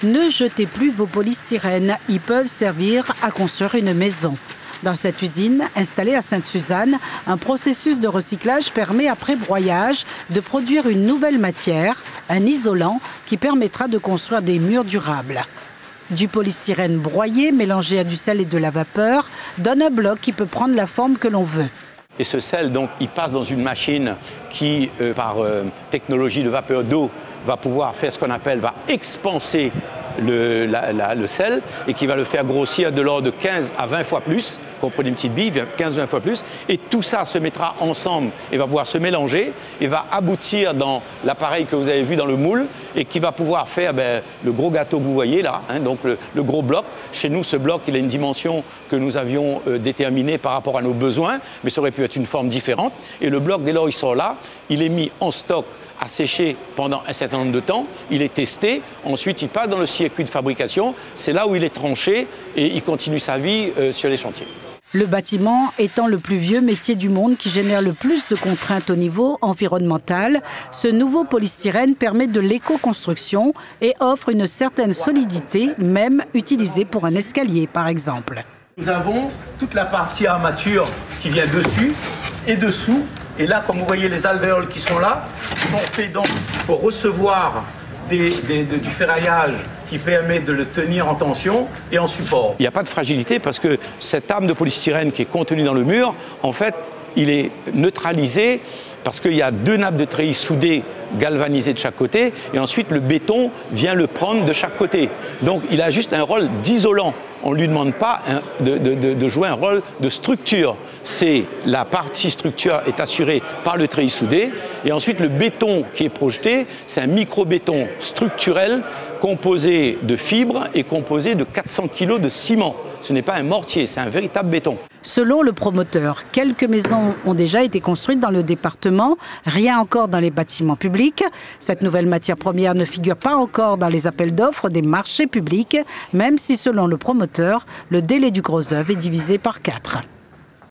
Ne jetez plus vos polystyrènes, ils peuvent servir à construire une maison. Dans cette usine, installée à Sainte-Suzanne, un processus de recyclage permet, après broyage, de produire une nouvelle matière, un isolant, qui permettra de construire des murs durables. Du polystyrène broyé, mélangé à du sel et de la vapeur, donne un bloc qui peut prendre la forme que l'on veut. Et ce sel, donc, il passe dans une machine qui, par technologie de vapeur d'eau, va pouvoir faire ce qu'on appelle, va expanser le sel et qui va le faire grossir de l'ordre de 15 à 20 fois plus. Comprenez une petite bille, 15-20 fois plus. Et tout ça se mettra ensemble et va pouvoir se mélanger et va aboutir dans l'appareil que vous avez vu dans le moule et qui va pouvoir faire le gros gâteau que vous voyez là, hein, donc le gros bloc. Chez nous, ce bloc, il a une dimension que nous avions déterminée par rapport à nos besoins, mais ça aurait pu être une forme différente. Et le bloc, dès lors il sort là, il est mis en stock à sécher pendant un certain nombre de temps, il est testé, ensuite il passe dans le circuit de fabrication, c'est là où il est tranché et il continue sa vie sur les chantiers. Le bâtiment étant le plus vieux métier du monde qui génère le plus de contraintes au niveau environnemental, ce nouveau polystyrène permet de l'éco-construction et offre une certaine solidité, même utilisée pour un escalier par exemple. Nous avons toute la partie armature qui vient dessus et dessous. Et là, comme vous voyez, les alvéoles qui sont là, sont faits donc pour recevoir du ferraillage qui permet de le tenir en tension et en support. Il n'y a pas de fragilité parce que cette arme de polystyrène qui est contenue dans le mur, en fait, il est neutralisé parce qu'il y a 2 nappes de treillis soudées galvanisées de chaque côté et ensuite le béton vient le prendre de chaque côté. Donc il a juste un rôle d'isolant. On ne lui demande pas de jouer un rôle de structure. C'est la partie structure est assurée par le treillis soudé et ensuite le béton qui est projeté, c'est un micro-béton structurel composé de fibres et composé de 400 kg de ciment. Ce n'est pas un mortier, c'est un véritable béton. Selon le promoteur, quelques maisons ont déjà été construites dans le département, rien encore dans les bâtiments publics. Cette nouvelle matière première ne figure pas encore dans les appels d'offres des marchés publics, même si selon le promoteur, le délai du gros œuvre est divisé par 4.